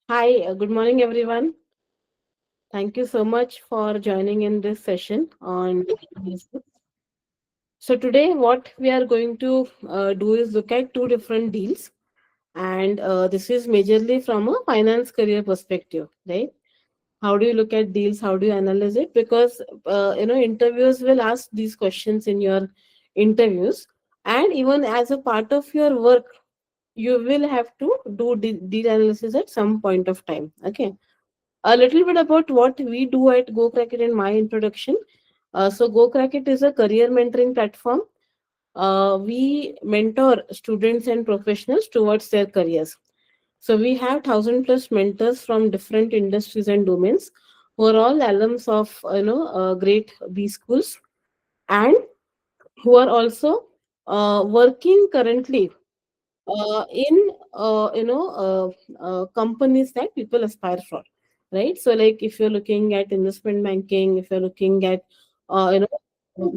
Hi, good morning, everyone. Thank you so much for joining in this session on business. So today, what we are going to do is look at two different deals, and this is majorly from a finance career perspective, right? How do you look at deals? How do you analyze it? Because interviewers will ask these questions in your interviews, and even as a part of your work, you will have to do deal analysis at some point of time. Okay, a little bit about what we do at GoCrackIt in my introduction. So GoCrackIt is a career mentoring platform. We mentor students and professionals towards their careers. So we have 1,000 plus mentors from different industries and domains who are all alums of great B schools, and who are also working currently in companies that people aspire for, right? So like if you're looking at investment banking, if you're looking at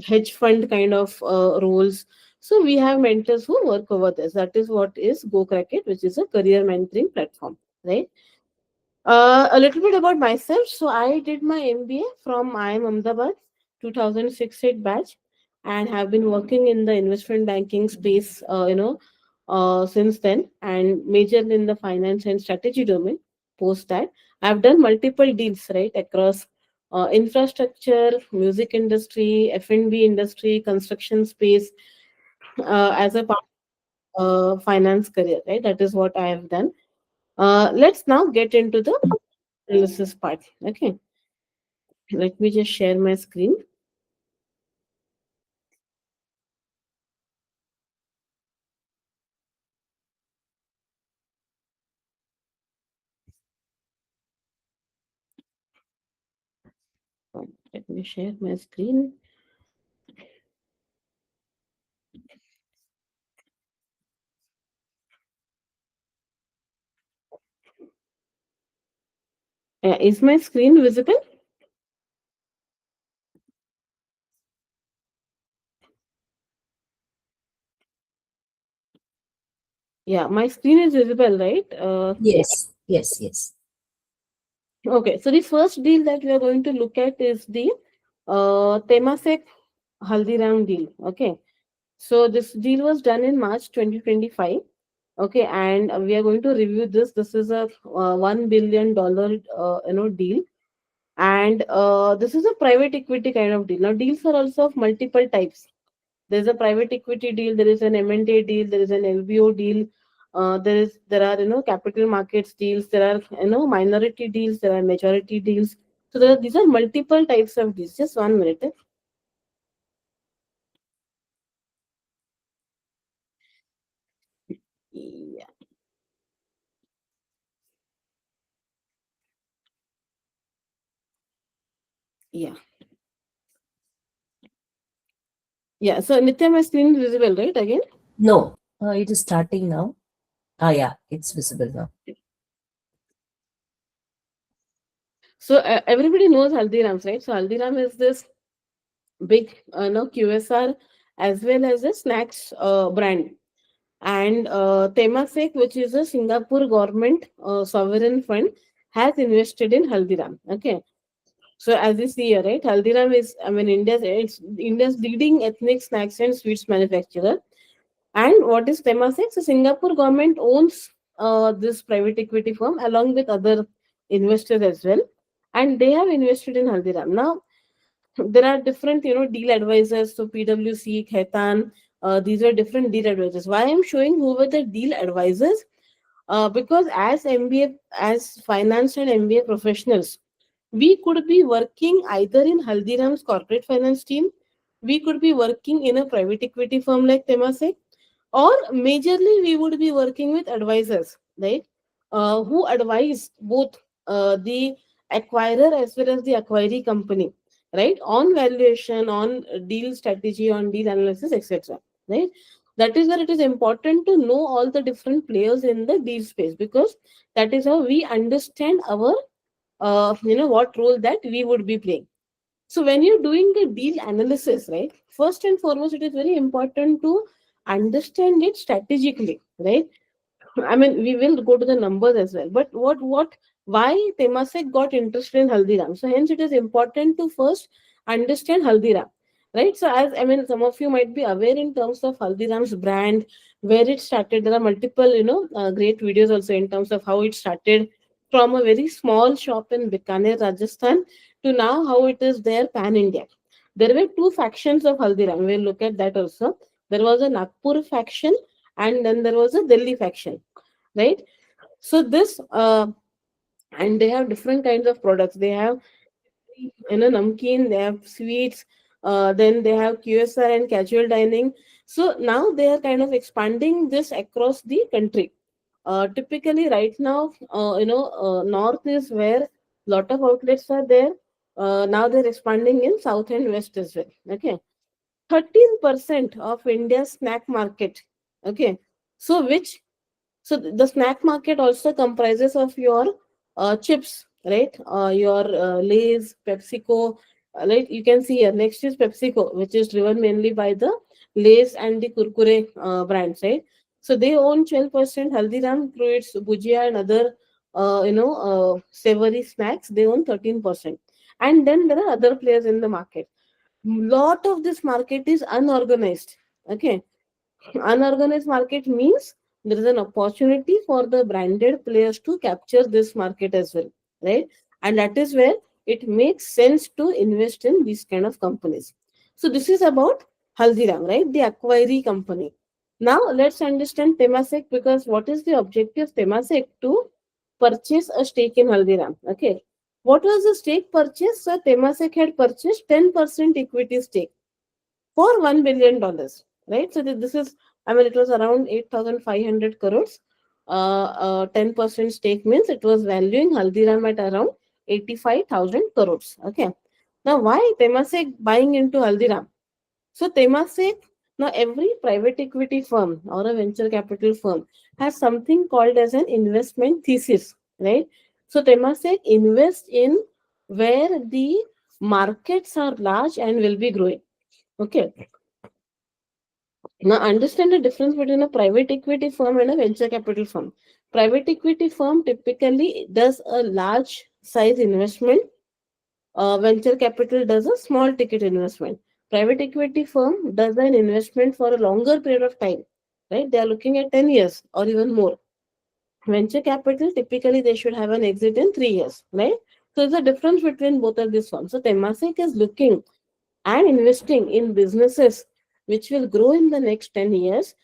hedge fund kind of roles, so we have mentors who work over this. That is what is GoCrackIt, which is a career mentoring platform, right? A little bit about myself. So I did my MBA from IIM Ahmedabad, 2006 batch, and have been working in the investment banking space, since then, and majored in the finance and strategy domain. Post that, I've done multiple deals right across infrastructure, music industry, F&B industry, construction space, as a part finance career. Right, that is what I have done. Let's now get into the analysis part. Okay, let me just share my screen. Let me share my screen. Is my screen visible? Yeah, my screen is visible, right? Yes, yes, yes. Okay, so the first deal that we are going to look at is the Temasek Haldiram deal. Okay, so this deal was done in March 2025. Okay, and we are going to review this. This is a $1 billion deal, and this is a private equity kind of deal. Now, deals are also of multiple types. There's a private equity deal, there is an M&A deal, there is an LBO deal, there are capital markets deals, there are minority deals, there are majority deals. So these are multiple types of deals. Just 1 minute. Yeah, yeah, yeah. So Nitya, my screen is visible, right? Again. No, it is starting now. Ah, yeah, it's visible now. So everybody knows Haldirams, right? So Haldiram is this big QSR as well as a snacks brand. And Temasek, which is a Singapore government sovereign fund, has invested in Haldiram. Okay, so as you see here, right, Haldiram is, I mean, India's leading ethnic snacks and sweets manufacturer. And what is Temasek? So Singapore government owns this private equity firm along with other investors as well, and they have invested in Haldiram. Now there are different deal advisors. So PwC, Khaitan, these are different deal advisors. Why I'm showing who were the deal advisors? Because as MBA, as finance and MBA professionals, we could be working either in Haldiram's corporate finance team, we could be working in a private equity firm like Temasek, or majorly we would be working with advisors, right? Who advise both the acquirer as well as the acquiring company, right, on valuation, on deal strategy, on deal analysis, etc., right? That is where it is important to know all the different players in the deal space, because that is how we understand our what role that we would be playing. So when you're doing the deal analysis, right, first and foremost, it is very important to understand it strategically, right? I mean, we will go to the numbers as well. But why Temasek got interested in Haldiram? So hence, it is important to first understand Haldiram, right? So as I mean, some of you might be aware in terms of Haldiram's brand, where it started. There are multiple, great videos also in terms of how it started from a very small shop in Bikaner, Rajasthan, to now how it is there pan India. There were two factions of Haldiram. We'll look at that also. There was a Nagpur faction and then there was a Delhi faction, right? So this and they have different kinds of products. They have namkeen, they have sweets, then they have QSR and casual dining. So now they are kind of expanding this across the country. Typically, right now, north is where lot of outlets are there. Now they're expanding in south and west as well. Okay, 13% of India's snack market. Okay, so the snack market also comprises of your chips, right? Your Lay's, PepsiCo, right? You can see here. Next is PepsiCo, which is driven mainly by the Lay's and the Kurkure brands, right? So they own 12%. Haldiram through its bhujia and other, savory snacks, they own 13%. And then there are other players in the market. Lot of this market is unorganized. Okay, unorganized market means there is an opportunity for the branded players to capture this market as well, right? And that is where it makes sense to invest in these kind of companies. So this is about Haldiram, right? The acquiry company. Now let's understand Temasek, because what is the objective of Temasek? To purchase a stake in Haldiram. Okay. What was the stake purchase? So Temasek had purchased 10% equity stake for $1 billion, right? So this is, I mean, it was around 8,500 crores. 10% stake means it was valuing Haldiram at around 85,000 crores. Okay. Now, why Temasek buying into Haldiram? So Temasek, now every private equity firm or a venture capital firm has something called as an investment thesis, right? So Temasek invests in where the markets are large and will be growing. Okay. Now, understand the difference between a private equity firm and a venture capital firm. Private equity firm typically does a large size investment. Venture capital does a small ticket investment. Private equity firm does an investment for a longer period of time. Right? They are looking at 10 years or even more. Venture capital typically they should have an exit in 3 years. Right? So there's a difference between both of these firms. So Temasek is looking and investing in businesses which will grow in the next 10 years,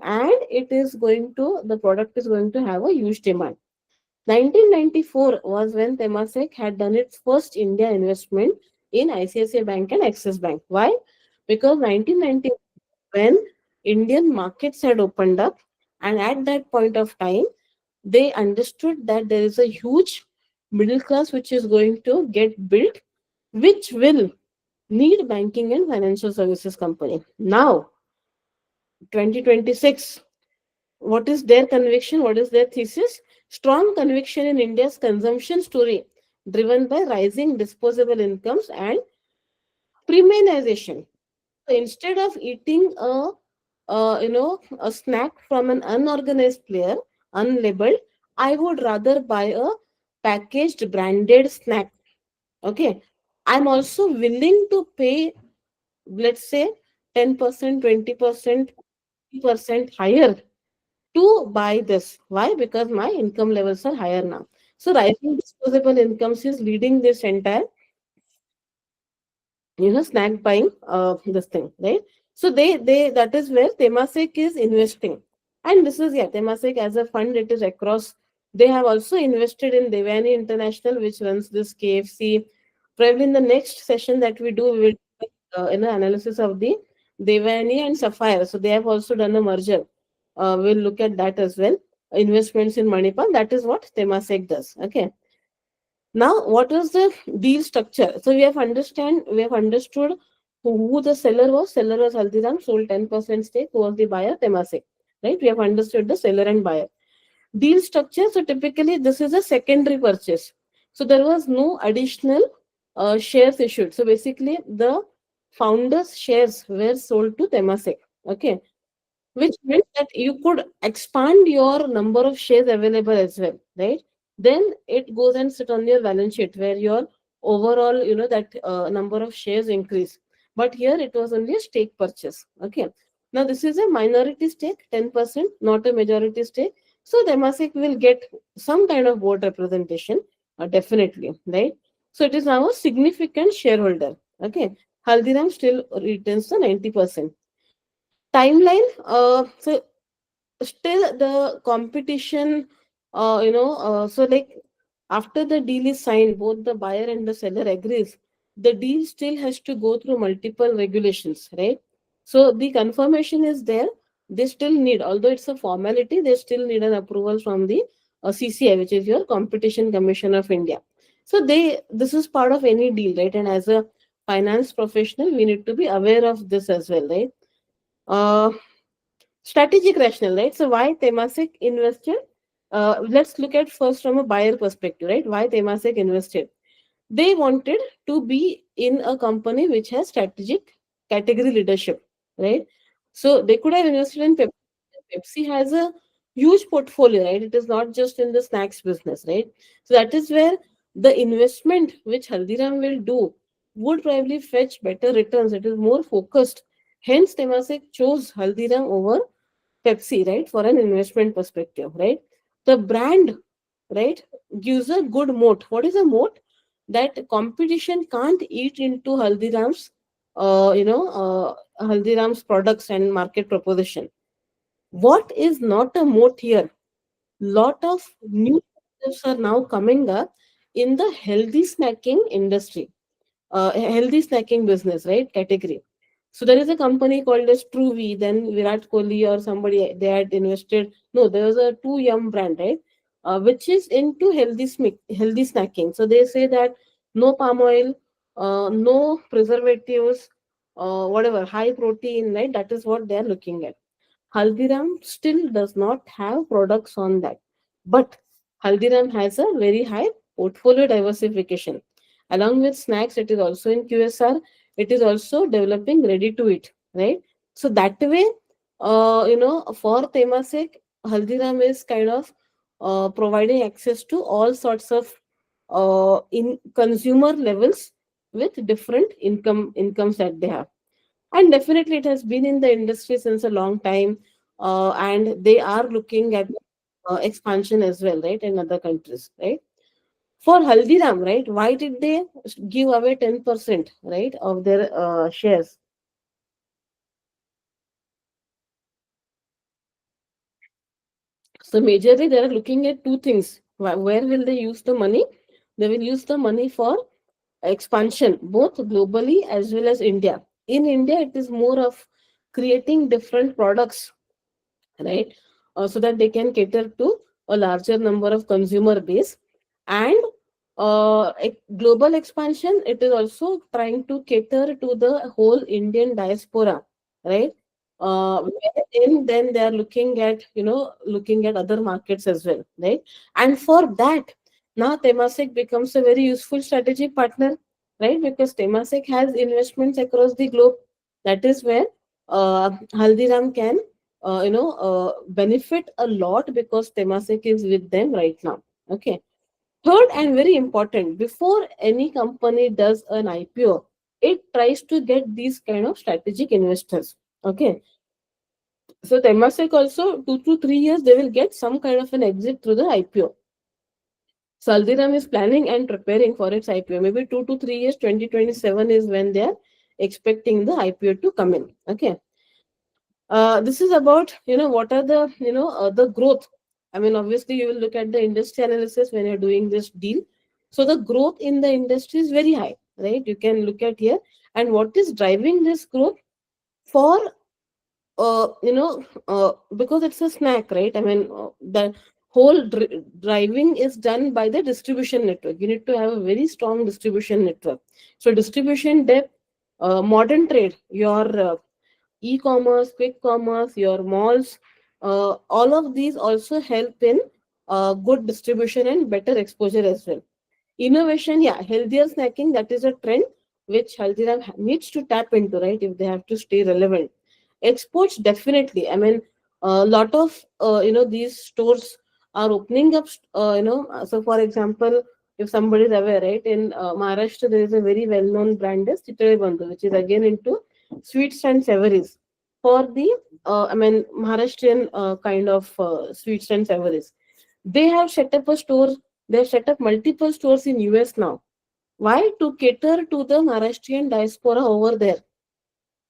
and the product is going to have a huge demand. 1994 was when Temasek had done its first India investment in ICICI Bank and Axis Bank. Why? Because 1990, when Indian markets had opened up, and at that point of time they understood that there is a huge middle class which is going to get built, which will need banking and financial services company. Now 2026, what is their conviction? What is their thesis? Strong conviction in India's consumption story, driven by rising disposable incomes and premiumization. So instead of eating a snack from an unorganized player, unlabeled, I would rather buy a packaged branded snack. Okay, I'm also willing to pay, let's say, 10%, 20%, higher to buy this. Why? Because my income levels are higher now. So rising disposable incomes is leading this entire, snack buying this thing, right? So they that is where Temasek is investing. And this is, yeah, Temasek as a fund, it is across. They have also invested in Devani International, which runs this KFC. Probably in the next session that we do, we will analysis of the Devani and Sapphire. So they have also done a merger. We'll look at that as well. Investments in Manipal. That is what Temasek does. Okay. Now, what was the deal structure? So we have understood who the seller was. Seller was Haldiram, sold 10% stake. Who was the buyer? Temasek. Right? We have understood the seller and buyer. Deal structure. So typically, this is a secondary purchase. So there was no additional shares issued. So basically, the founders' shares were sold to Temasek. Okay. which meant that you could expand your number of shares available as well, right? Then it goes and sit on your balance sheet where your overall, that number of shares increase. But here it was only a stake purchase. Okay. Now this is a minority stake, 10%, not a majority stake. So Temasek will get some kind of board representation, definitely, right? So it is now a significant shareholder. Okay. Haldiram still retains the 90%. Timeline. So still the competition, so like after the deal is signed, both the buyer and the seller agrees, the deal still has to go through multiple regulations, right? So the confirmation is there. They still need, although it's a formality, they still need an approval from the CCI, which is your Competition Commission of India. So this is part of any deal, right? And as a finance professional, we need to be aware of this as well, right? uh, Strategic rationale, right? So why Temasek invested? Let's look at first from a buyer perspective, right? Why Temasek invested? They wanted to be in a company which has strategic category leadership, right? So they could have invested in Pepsi. Pepsi has a huge portfolio, right? It is not just in the snacks business, right? So that is where the investment which Haldiram will do would probably fetch better returns. It is more focused. Hence, Temasek chose Haldiram over Pepsi, right, for an investment perspective, right? The brand, right, gives a good moat. What is a moat? That competition can't eat into Haldiram's products and market proposition. What is not a moat here? Lot of new concepts are now coming up in the healthy snacking industry, healthy snacking business, right? Category. So there is a company called as Truvi. Then Virat Kohli or somebody they had invested. No, there was a Two Yum brand, right? Which is into healthy snacking. So they say that no palm oil, no preservatives, whatever high protein, right? That is what they are looking at. Haldiram still does not have products on that. But Haldiram has a very high portfolio diversification. Along with snacks, it is also in QSR. It is also developing ready to eat, right? So that way, for Temasek, Haldiram is kind of providing access to all sorts of in consumer levels with different incomes that they have. And definitely it has been in the industry since a long time, and they are looking at expansion as well, right, in other countries, right? For Haldiram, right, why did they give away 10%, right, of their shares? So majorly they are looking at two things. Where will they use the money? They will use the money for expansion, both globally as well as India. In India, it is more of creating different products, right? So that they can cater to a larger number of consumer base. And global expansion, it is also trying to cater to the whole Indian diaspora, right? Wherein then they are looking at other markets as well, right? And for that, now Temasek becomes a very useful strategic partner, right? Because Temasek has investments across the globe. That is where Haldiram can benefit a lot because Temasek is with them right now. Okay. Third and very important, before any company does an IPO, it tries to get these kind of strategic investors. Okay. So Temasek also 2 to 3 years they will get some kind of an exit through the IPO. So Haldiram is planning and preparing for its IPO. Maybe 2 to 3 years, 2027 is when they are expecting the IPO to come in. Okay. This is about what are the the growth. I mean, obviously you will look at the industry analysis when you're doing this deal. So the growth in the industry is very high, right? You can look at here. And what is driving this growth? For because it's a snack, right? I mean, the whole driving is done by the distribution network. You need to have a very strong distribution network. So distribution depth, modern trade, your e-commerce, quick commerce, your malls, all of these also help in good distribution and better exposure as well. Innovation, yeah, healthier snacking, that is a trend which Haldiram needs to tap into, right, if they have to stay relevant. Exports definitely. I mean, a lot of these stores are opening up. So for example, if somebody is aware, right, in Maharashtra there is a very well-known brand is Chitale Bandhu, which is again into sweets and savories for the Maharashtrian kind of sweets and savories. They have set up a store. They have set up multiple stores in US now. Why? To cater to the Maharashtrian diaspora over there.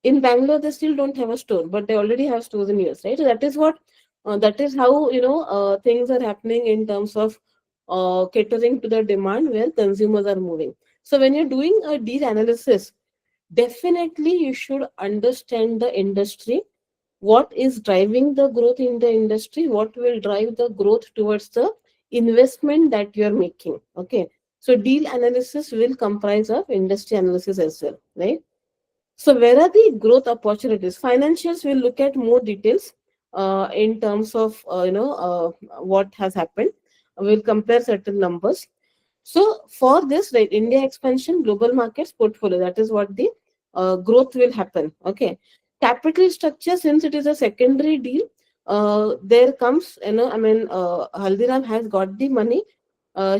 In Bangalore, they still don't have a store, but they already have stores in US, right? So that is what, that is how things are happening in terms of catering to the demand where consumers are moving. So when you're doing a deal analysis, definitely you should understand the industry, what is driving the growth in the industry, what will drive the growth towards the investment that you're making. Okay, so deal analysis will comprise of industry analysis as well, right? So where are the growth opportunities? Financials will look at more details in terms of what has happened. We'll compare certain numbers. So for this, right, India expansion, global markets, portfolio, that is what the growth will happen. Okay, capital structure, since it is a secondary deal, there comes, Haldiram has got the money.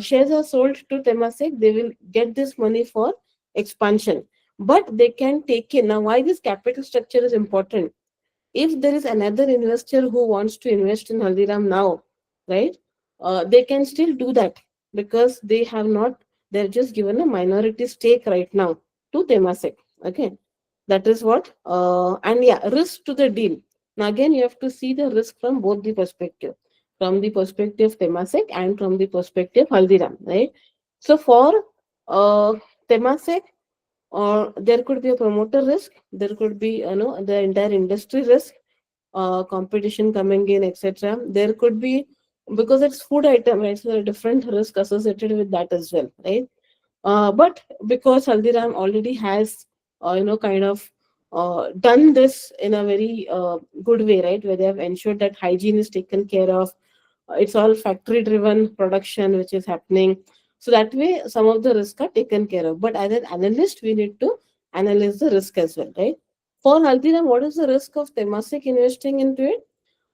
Shares are sold to Temasek. They will get this money for expansion, but they can take in. Now, why this capital structure is important? If there is another investor who wants to invest in Haldiram now, right, they can still do that because they have not, they've just given a minority stake right now to Temasek. Okay, that is what, and yeah, risk to the deal. Now, again, you have to see the risk from both the perspective, from the perspective of Temasek and from the perspective Haldiram, right? So, for Temasek, or there could be a promoter risk, there could be the entire industry risk, competition coming in, etc. There could be, because it's food item, right, so there are different risk associated with that as well, right? But because Haldiram already has kind of done this in a very good way, right, where they have ensured that hygiene is taken care of, it's all factory driven production which is happening, so that way some of the risk are taken care of. But as an analyst, we need to analyze the risk as well, right? For Haldiram, what is the risk of Temasek investing into it?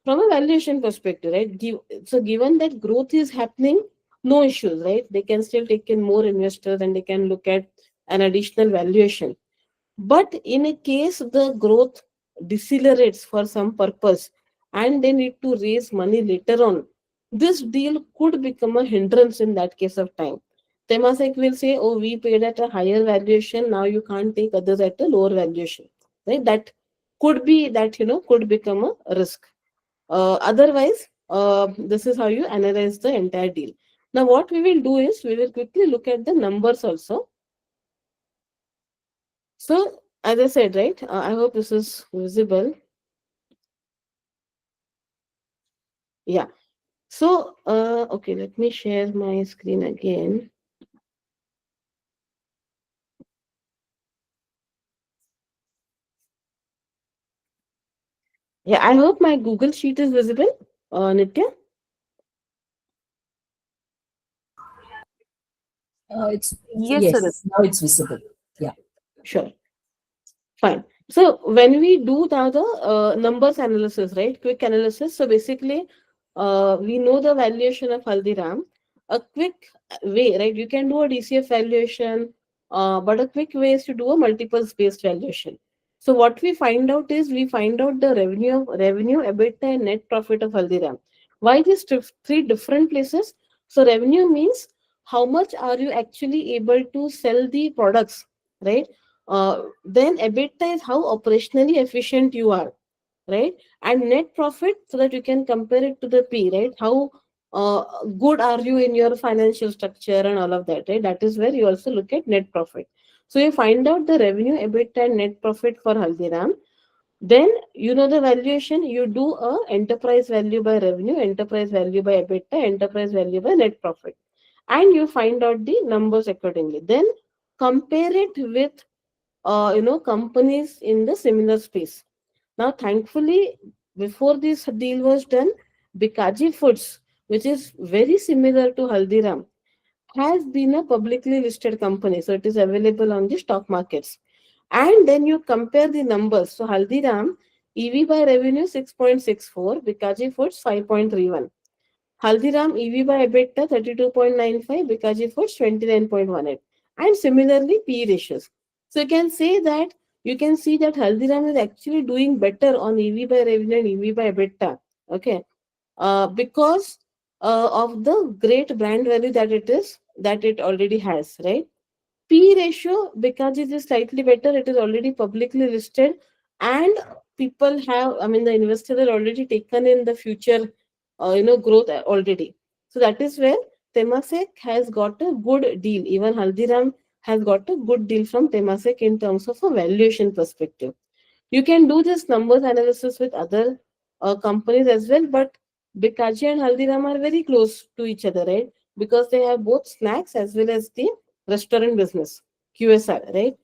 From a valuation perspective, right? So given that growth is happening, no issues, right? They can still take in more investors and they can look at an additional valuation. But in a case the growth decelerates for some purpose and they need to raise money later on, this deal could become a hindrance in that case of time. Temasek will say, oh, we paid at a higher valuation, now you can't take others at a lower valuation. Right? That could be that, could become a risk. Otherwise, this is how you analyze the entire deal. Now, what we will do is we will quickly look at the numbers also. So, as I said, right, I hope this is visible. Yeah. So, okay, let me share my screen again. Yeah, I hope my Google Sheet is visible, Nitya. It's Yes, sir. yes, now it's visible. Yeah. Sure. Fine. So when we do now the numbers analysis, right? Quick analysis. So basically, we know the valuation of Haldiram. A quick way, right? You can do a DCF valuation, but a quick way is to do a multiples based valuation. So what we find out is we find out the revenue, EBITDA, and net profit of Haldiram. Why these three different places? So revenue means how much are you actually able to sell the products, right? Then EBITDA is how operationally efficient you are, right? And net profit, so that you can compare it to the P, right? How good are you in your financial structure and all of that, right? That is where you also look at net profit. So you find out the revenue, EBITDA, and net profit for Haldiram. Then you know the valuation. You do a enterprise value by revenue, enterprise value by EBITDA, enterprise value by net profit, and you find out the numbers accordingly. Then compare it with companies in the similar space. Now, thankfully, before this deal was done, Bikaji Foods, which is very similar to Haldiram, has been a publicly listed company. So it is available on the stock markets. And then you compare the numbers. So Haldiram EV by revenue 6.64, Bikaji Foods 5.31. Haldiram EV by EBITDA 32.95, Bikaji Foods 29.18. And similarly, P ratios. So you can see that Haldiram is actually doing better on EV by revenue and EV by EBITDA. Okay. Because of the great brand value that it already has, right? P ratio, because it is slightly better, it is already publicly listed, and people have, I mean, the investors are already taken in the future, growth already. So that is where Temasek has got a good deal. Even Haldiram has got a good deal from Temasek in terms of a valuation perspective. You can do this numbers analysis with other companies as well, but Bikaji and Haldiram are very close to each other, right? Because they have both snacks as well as the restaurant business, QSR, right?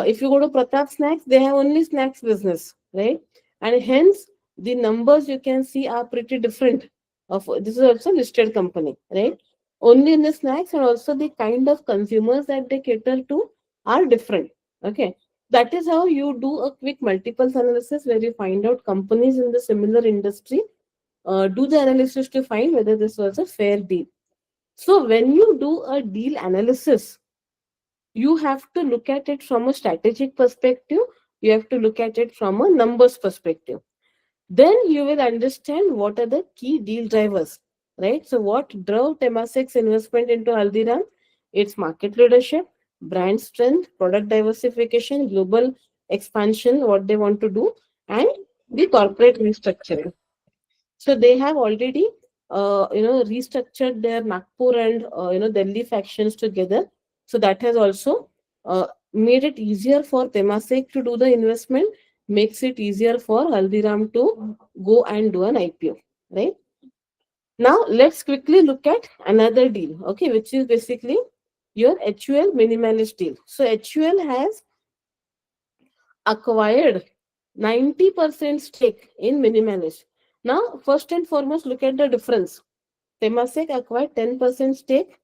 If you go to Pratap Snacks, they have only snacks business, right? And hence the numbers you can see are pretty different. Of this is also listed company, right? Only in the snacks, and also the kind of consumers that they cater to are different. Okay, that is how you do a quick multiples analysis where you find out companies in the similar industry, do the analysis to find whether this was a fair deal. So when you do a deal analysis, you have to look at it from a strategic perspective, you have to look at it from a numbers perspective. Then you will understand what are the key deal drivers, right? So what drove Temasek's investment into Haldiram? Its market leadership, brand strength, product diversification, global expansion, what they want to do, and the corporate restructuring. So they have already, restructured their Nagpur and Delhi factions together. So that has also made it easier for Temasek to do the investment, makes it easier for Haldiram to go and do an IPO. Right now, let's quickly look at another deal. Okay, which is basically your HUL minimalist deal. So HUL has acquired 90% stake in minimalist. Now, first and foremost, look at the difference. Temasek acquired 10% stake,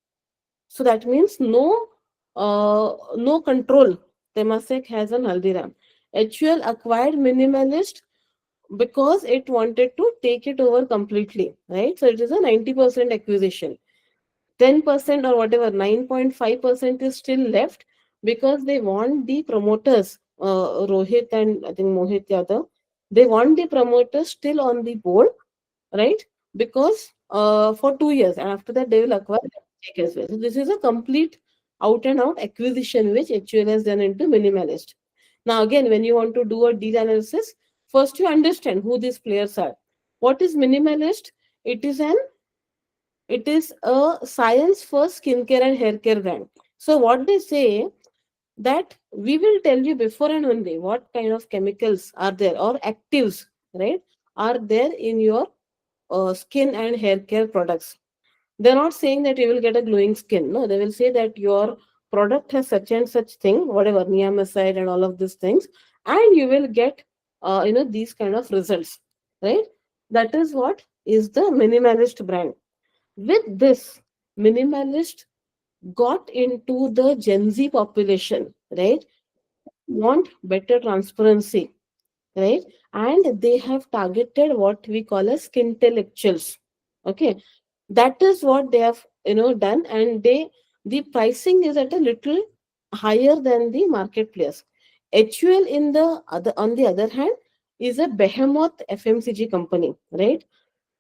so that means no control Temasek has on Haldiram. HUL acquired Minimalist because it wanted to take it over completely, right? So it is a 90% acquisition. 10% or whatever, 9.5% is still left because they want the promoters, Rohit and I think Mohit Yadav, they want the promoters still on the board, right? Because for 2 years, and after that they will acquire that stake as well. So this is a complete out and out acquisition which HUL has done into Minimalist. Now again, when you want to do a deal analysis, first you understand who these players are. What is Minimalist? It is an it is a science first skincare and hair care brand. So what they say that we will tell you before and only what kind of chemicals are there or actives, right, are there in your skin and hair care products. They're not saying that you will get a glowing skin. No, they will say that your product has such and such thing, whatever niacinamide and all of these things, and you will get these kind of results, right? That is what is the minimalist brand. With this, minimalist got into the Gen Z population, right? Want better transparency, right? And they have targeted what we call as intellectuals. Okay, that is what they have done, and the pricing is at a little higher than the marketplace. HUL on the other hand is a behemoth FMCG company, right?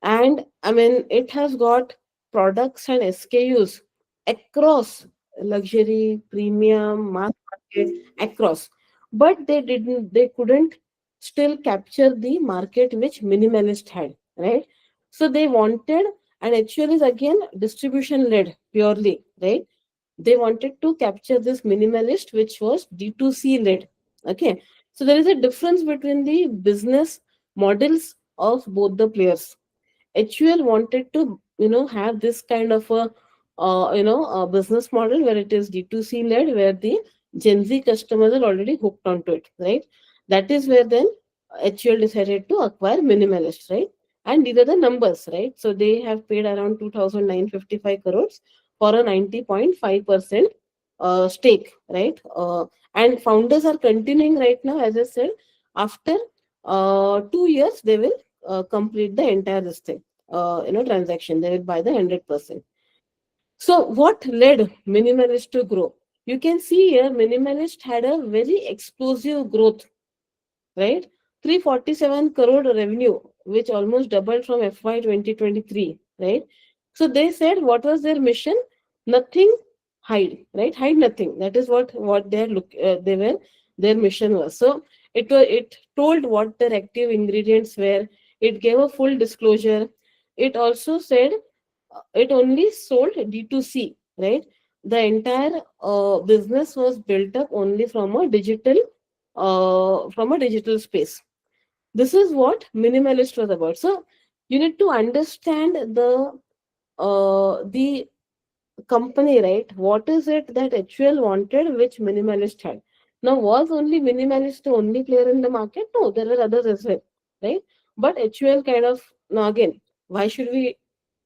And I mean, it has got products and SKUs across luxury, premium, mass market, across. But they couldn't still capture the market which minimalist had, right? So they wanted, and actually is again distribution led purely, right? They wanted to capture this minimalist, which was D2C led. Okay. So there is a difference between the business models of both the players. HUL wanted to, have this kind of a business model where it is D2C led, where the Gen Z customers are already hooked onto it, right? That is where then HUL decided to acquire Minimalist, right? And these are the numbers, right? So they have paid around 2,955 crores for a 90.5% stake, right? And founders are continuing right now, as I said, after 2 years they will complete the entire this thing, transaction. They will buy the 100%. So what led minimalist to grow? You can see here minimalist had a very explosive growth, right? 347 crore revenue, which almost doubled from FY 2023, right? So they said what was their mission? Nothing, hide, right? Hide nothing. That is what they were, their mission was. So it told what their active ingredients were. It gave a full disclosure. It also said it only sold D2C, right? The entire business was built up only from a digital space. This is what minimalist was about. So you need to understand the company, right? What is it that HUL wanted, which minimalist had? Now, was only minimalist the only player in the market? No, there were others as well, right? But HUL kind of, now again, why should we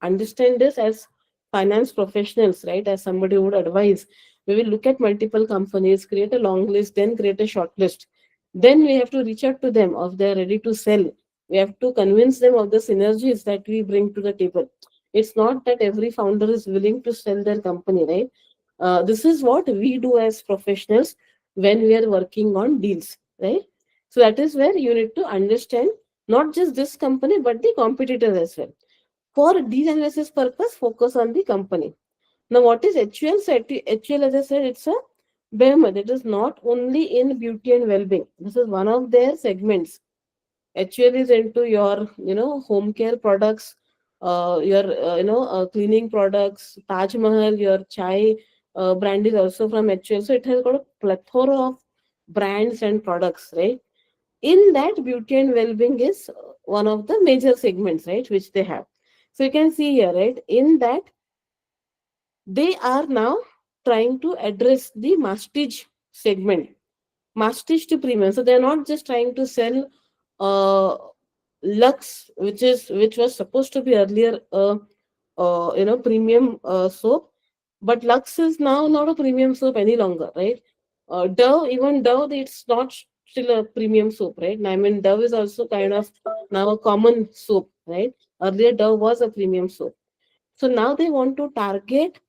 understand this as finance professionals, right? As somebody would advise, we will look at multiple companies, create a long list, then create a short list. Then we have to reach out to them if they're ready to sell. We have to convince them of the synergies that we bring to the table. It's not that every founder is willing to sell their company, right? This is what we do as professionals when we are working on deals, right? So that is where you need to understand not just this company but the competitors as well. For deal analysis purpose, focus on the company. Now, what is HUL? So HUL, as I said, it's a behemoth. It is not only in beauty and well-being. This is one of their segments. HUL is into your, home care products, your, cleaning products. Taj Mahal, your chai brand is also from HUL. So it has got a plethora of brands and products, right? In that, beauty and well-being is one of the major segments, right, which they have. So you can see here, right, in that they are now trying to address the mastige segment, mastige to premium. So they're not just trying to sell uh, Lux, which was supposed to be earlier premium soap, but Lux is now not a premium soap any longer, right? Dove, it's not still a premium soap, right? I mean, Dove is also kind of now a common soap, right? Earlier, Dove was a premium soap. So now they want to target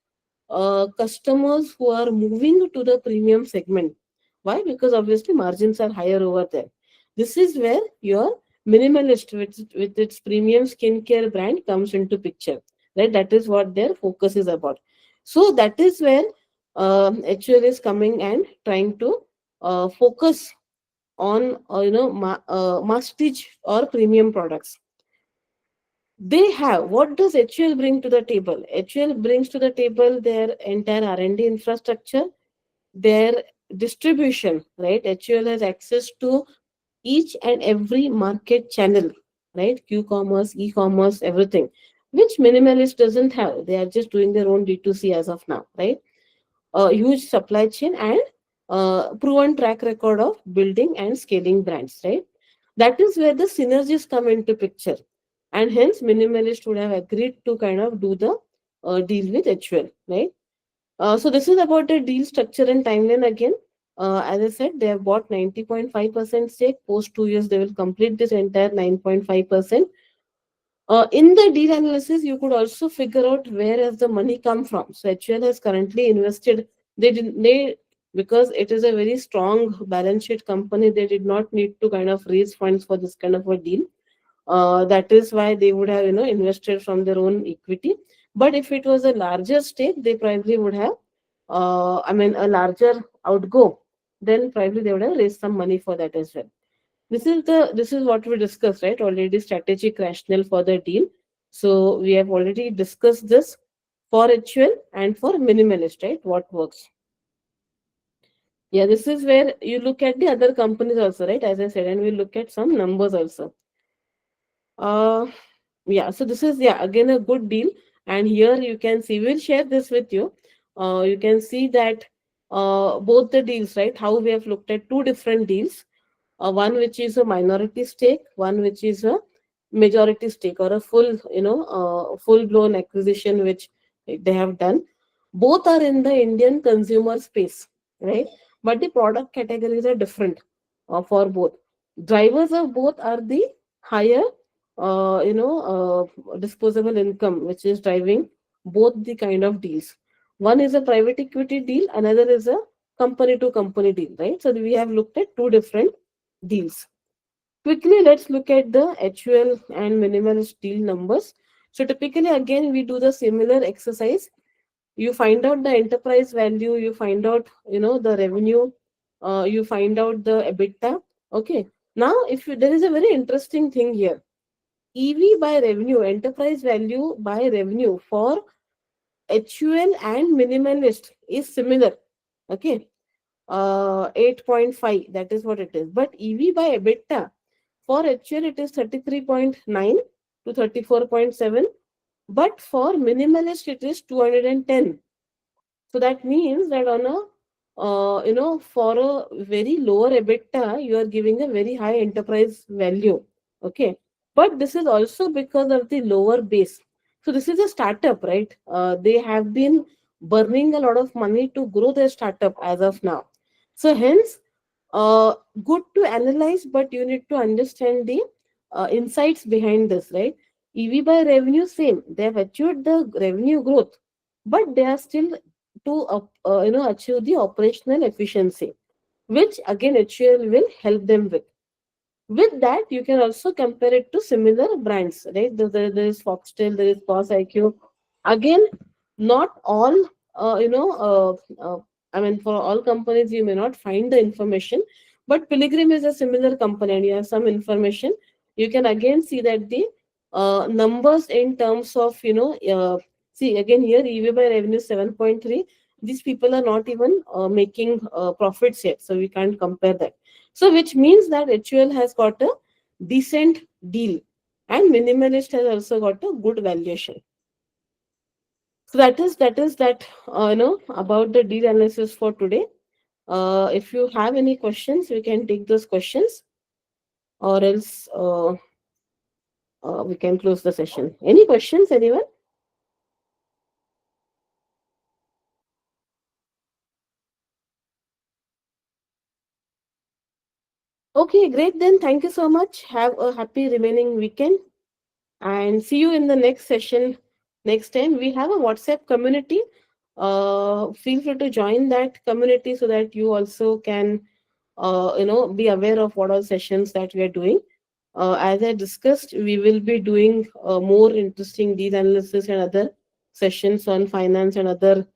customers who are moving to the premium segment. Why? Because obviously margins are higher over there. This is where your minimalist with its premium skincare brand comes into picture. Right? That is what their focus is about. So that is where HUL is coming and trying to focus on mastige or premium products. They have, what does HUL bring to the table? HUL brings to the table their entire R&D infrastructure, their distribution, right? HUL has access to each and every market channel, right? Q-commerce, e-commerce, everything, which minimalist doesn't have. They are just doing their own D2C as of now, right? A huge supply chain and proven track record of building and scaling brands, right? That is where the synergies come into picture, and hence minimalist would have agreed to kind of do the deal with HUL, right? So this is about the deal structure and timeline again. As I said, they have bought 90.5% stake. Post 2 years, they will complete this entire 9.5%. In the deal analysis, you could also figure out where has the money come from. So HUL has currently invested. They because it is a very strong balance sheet company. They did not need to kind of raise funds for this kind of a deal. That is why they would have invested from their own equity. But if it was a larger stake, they probably would have. A larger outgo. Then probably they would have raised some money for that as well. This is what we discussed, right? Already strategic rationale for the deal. So we have already discussed this for HUL and for minimalist, right? What works. Yeah, this is where you look at the other companies also, right? As I said, and we look at some numbers also. Uh yeah, so this is, yeah, again a good deal. And here you can see, we'll share this with you. You can see that both the deals, right? How we have looked at two different deals, one which is a minority stake, one which is a majority stake, or a full blown acquisition which they have done. Both are in the Indian consumer space, right? But the product categories are different for both. Drivers of both are the higher disposable income, which is driving both the kind of deals. One is a private equity deal, another is a company to company deal, right? So we have looked at two different deals. Quickly, let's look at the HUL and minimalist deal numbers. So typically, again, we do the similar exercise. You find out the enterprise value, you find out, the revenue, you find out the EBITDA. Okay. Now, if you, there is a very interesting thing here. EV by revenue, enterprise value by revenue for HUL and minimalist is similar. Okay. 8.5, that is what it is. But EV by EBITDA for HUL it is 33.9 to 34.7, but for minimalist it is 210. So that means that on a for a very lower EBITDA, you are giving a very high enterprise value. Okay, but this is also because of the lower base. So this is a startup, right? They have been burning a lot of money to grow their startup as of now. So hence, good to analyze, but you need to understand the insights behind this, right? EV by revenue, same. They have achieved the revenue growth, but they are still to achieve the operational efficiency, which again HUL will help them with. With that, you can also compare it to similar brands, right? There is Foxtel, there is Boss IQ. Again, not all, I mean, for all companies, you may not find the information, but Pilgrim is a similar company and you have some information. You can again see that the numbers in terms of, see again here, EV by revenue 7.3. These people are not even making profits yet, so we can't compare that. So, which means that HUL has got a decent deal and minimalist has also got a good valuation. So that about the deal analysis for today. If you have any questions, we can take those questions, or else we can close the session. Any questions, anyone? Okay, great. Then thank you so much. Have a happy remaining weekend and see you in the next session next time. We have a WhatsApp community. Feel free to join that community so that you also can be aware of what all sessions that we are doing. As I discussed, we will be doing more interesting deal analysis and other sessions on finance and other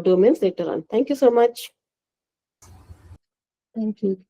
domains later on. Thank you so much. Thank you.